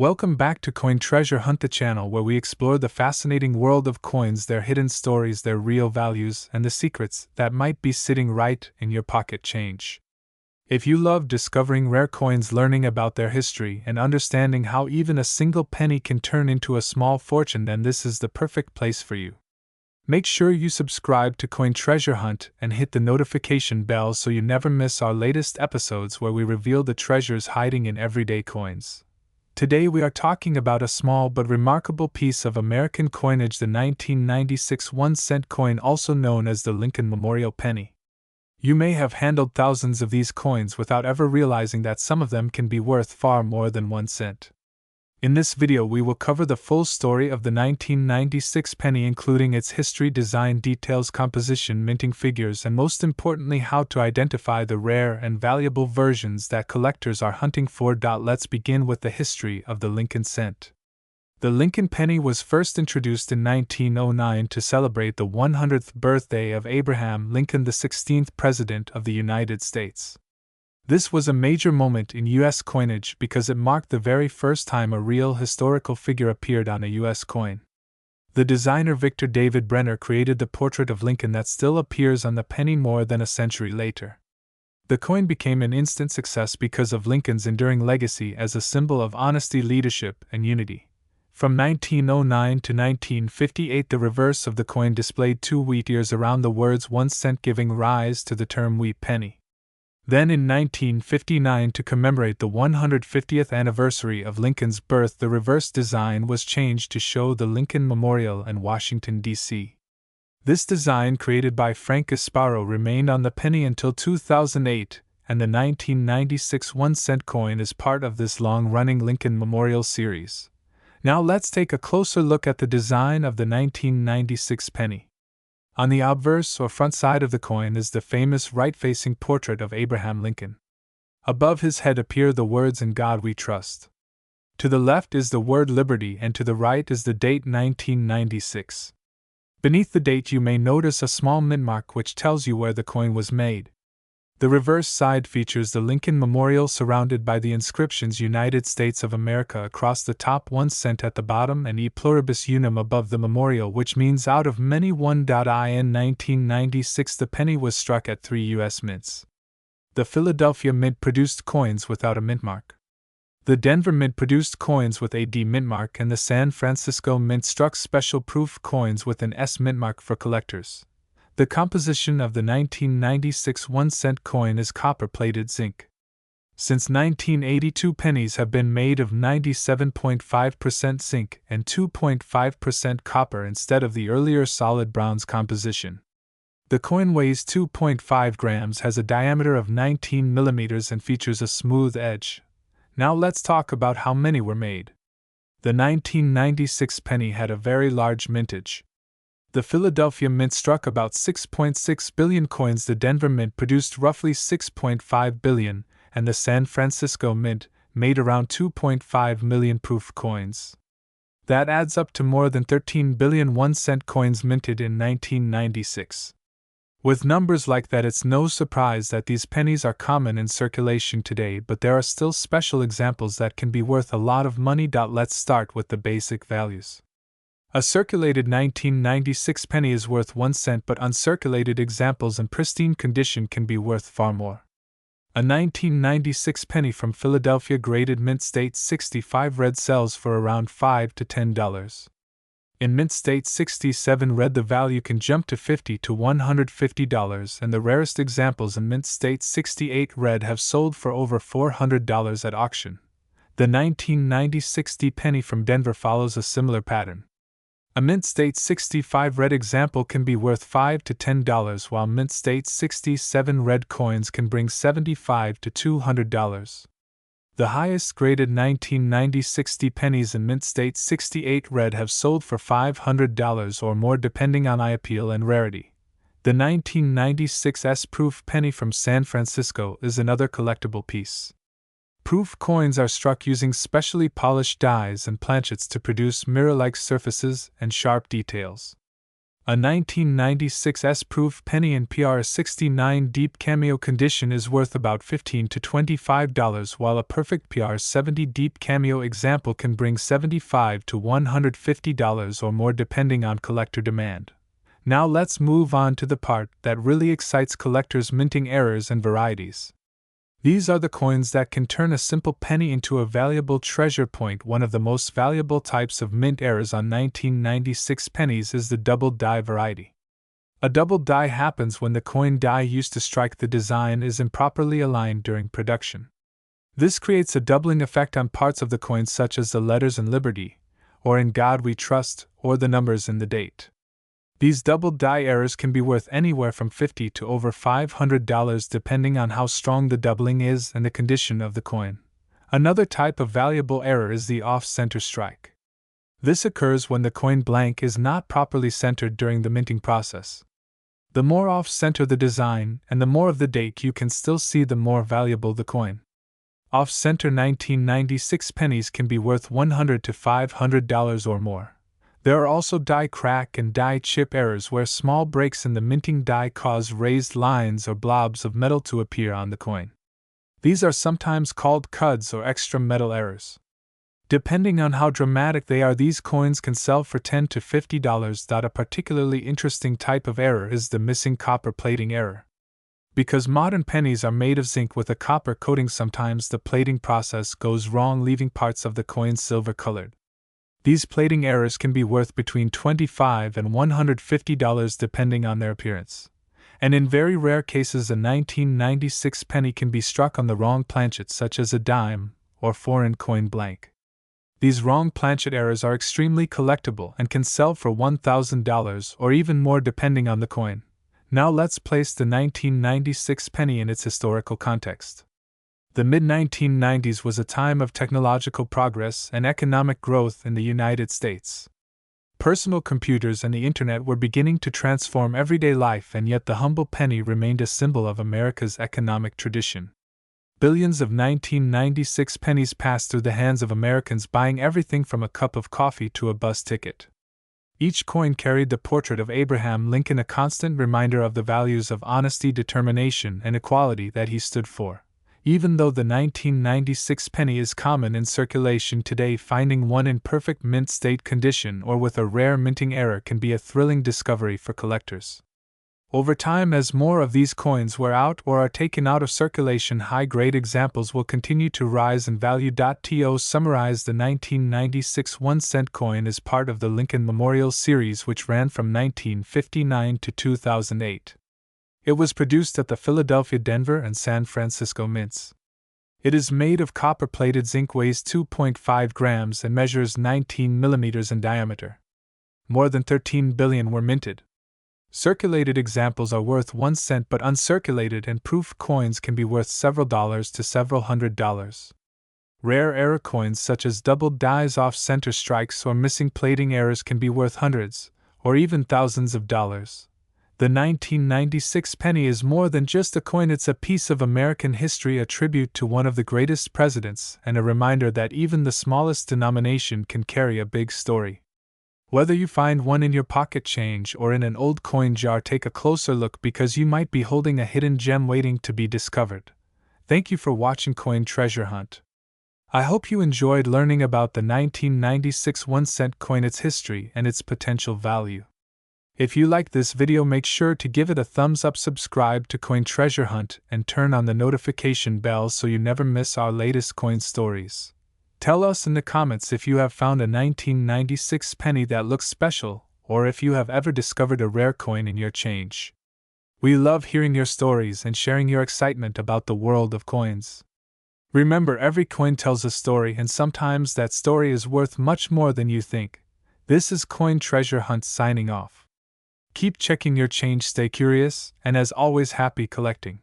Welcome back to Coin Treasure Hunt, the channel where we explore the fascinating world of coins, their hidden stories, their real values, and the secrets that might be sitting right in your pocket change. If you love discovering rare coins, learning about their history, and understanding how even a single penny can turn into a small fortune, then this is the perfect place for you. Make sure you subscribe to Coin Treasure Hunt and hit the notification bell so you never miss our latest episodes where we reveal the treasures hiding in everyday coins. Today we are talking about a small but remarkable piece of American coinage, the 1996 1-cent coin, also known as the Lincoln Memorial Penny. You may have handled thousands of these coins without ever realizing that some of them can be worth far more than 1 cent. In this video we will cover the full story of the 1996 penny, including its history, design details, composition, minting figures, and most importantly how to identify the rare and valuable versions that collectors are hunting for. Let's begin with the history of the Lincoln cent. The Lincoln penny was first introduced in 1909 to celebrate the 100th birthday of Abraham Lincoln, the 16th President of the United States. This was a major moment in U.S. coinage because it marked the very first time a real historical figure appeared on a U.S. coin. The designer Victor David Brenner created the portrait of Lincoln that still appears on the penny more than a century later. The coin became an instant success because of Lincoln's enduring legacy as a symbol of honesty, leadership, and unity. From 1909 to 1958, the reverse of the coin displayed 2 wheat ears around the words 1 cent, giving rise to the term wheat penny. Then in 1959, to commemorate the 150th anniversary of Lincoln's birth, the reverse design was changed to show the Lincoln Memorial in Washington, D.C. This design, created by Frank Gasparo, remained on the penny until 2008, and the 1996 1-cent coin is part of this long-running Lincoln Memorial series. Now let's take a closer look at the design of the 1996 penny. On the obverse or front side of the coin is the famous right-facing portrait of Abraham Lincoln. Above his head appear the words "In God We Trust." To the left is the word liberty, and to the right is the date 1996. Beneath the date you may notice a small mint mark which tells you where the coin was made. The reverse side features the Lincoln Memorial surrounded by the inscriptions United States of America across the top, 1 cent at the bottom, and E pluribus unum above the memorial, which means out of many one. In 1996 the penny was struck at 3 U.S. mints. The Philadelphia Mint produced coins without a mint mark. The Denver Mint produced coins with a D mint mark, and the San Francisco Mint struck special proof coins with an S mint mark for collectors. The composition of the 1996 1-cent coin is copper-plated zinc. Since 1982, pennies have been made of 97.5% zinc and 2.5% copper instead of the earlier solid bronze composition. The coin weighs 2.5 grams, has a diameter of 19 millimeters, and features a smooth edge. Now let's talk about how many were made. The 1996 penny had a very large mintage. The Philadelphia Mint struck about 6.6 billion coins, the Denver Mint produced roughly 6.5 billion, and the San Francisco Mint made around 2.5 million proof coins. That adds up to more than 13 billion 1-cent coins minted in 1996. With numbers like that, it's no surprise that these pennies are common in circulation today, but there are still special examples that can be worth a lot of money. Let's start with the basic values. A circulated 1996 penny is worth 1 cent, but uncirculated examples in pristine condition can be worth far more. A 1996 penny from Philadelphia, graded mint state 65 red, sells for around $5 to $10. In mint state 67 red, the value can jump to $50 to $150, and the rarest examples in mint state 68 red have sold for over $400 at auction. The 1996 D penny from Denver follows a similar pattern. A mint state 65 red example can be worth $5 to $10, while mint state 67 red coins can bring $75 to $200. The highest graded 1996 D pennies in mint state 68 red have sold for $500 or more, depending on eye appeal and rarity. The 1996 S proof penny from San Francisco is another collectible piece. Proof coins are struck using specially polished dies and planchets to produce mirror-like surfaces and sharp details. A 1996 S-proof penny in PR69 deep cameo condition is worth about $15 to $25, while a perfect PR70 deep cameo example can bring $75 to $150 or more depending on collector demand. Now let's move on to the part that really excites collectors: minting errors and varieties. These are the coins that can turn a simple penny into a valuable treasure point. One of the most valuable types of mint errors on 1996 pennies is the double die variety. A double die happens when the coin die used to strike the design is improperly aligned during production. This creates a doubling effect on parts of the coin, such as the letters in Liberty, or In God We Trust, or the numbers in the date. These double die errors can be worth anywhere from $50 to over $500 depending on how strong the doubling is and the condition of the coin. Another type of valuable error is the off-center strike. This occurs when the coin blank is not properly centered during the minting process. The more off-center the design and the more of the date you can still see, the more valuable the coin. Off-center 1996 pennies can be worth $100 to $500 or more. There are also die crack and die chip errors, where small breaks in the minting die cause raised lines or blobs of metal to appear on the coin. These are sometimes called cuds or extra metal errors. Depending on how dramatic they are, these coins can sell for $10 to $50. A particularly interesting type of error is the missing copper plating error. Because modern pennies are made of zinc with a copper coating, sometimes the plating process goes wrong, leaving parts of the coin silver colored. These plating errors can be worth between $25 and $150 depending on their appearance. And in very rare cases, a 1996 penny can be struck on the wrong planchet, such as a dime or foreign coin blank. These wrong planchet errors are extremely collectible and can sell for $1,000 or even more depending on the coin. Now let's place the 1996 penny in its historical context. The mid-1990s was a time of technological progress and economic growth in the United States. Personal computers and the internet were beginning to transform everyday life, and yet the humble penny remained a symbol of America's economic tradition. Billions of 1996 pennies passed through the hands of Americans, buying everything from a cup of coffee to a bus ticket. Each coin carried the portrait of Abraham Lincoln, a constant reminder of the values of honesty, determination, and equality that he stood for. Even though the 1996 penny is common in circulation today, finding one in perfect mint state condition or with a rare minting error can be a thrilling discovery for collectors. Over time, as more of these coins wear out or are taken out of circulation, high-grade examples will continue to rise in value. To summarize, the 1996 1-cent coin is part of the Lincoln Memorial series, which ran from 1959 to 2008. It was produced at the Philadelphia, Denver, and San Francisco mints. It is made of copper-plated zinc, weighs 2.5 grams, and measures 19 millimeters in diameter. More than 13 billion were minted. Circulated examples are worth 1 cent, but uncirculated and proof coins can be worth several dollars to several $100s. Rare error coins such as double dies, off-center strikes, or missing plating errors can be worth hundreds, or even thousands of dollars. The 1996 penny is more than just a coin, it's a piece of American history, a tribute to one of the greatest presidents, and a reminder that even the smallest denomination can carry a big story. Whether you find one in your pocket change or in an old coin jar, take a closer look, because you might be holding a hidden gem waiting to be discovered. Thank you for watching Coin Treasure Hunt. I hope you enjoyed learning about the 1996 1-cent coin, its history, and its potential value. If you liked this video, make sure to give it a thumbs up, subscribe to Coin Treasure Hunt, and turn on the notification bell so you never miss our latest coin stories. Tell us in the comments if you have found a 1996 penny that looks special, or if you have ever discovered a rare coin in your change. We love hearing your stories and sharing your excitement about the world of coins. Remember, every coin tells a story, and sometimes that story is worth much more than you think. This is Coin Treasure Hunt signing off. Keep checking your change, stay curious, and as always, happy collecting.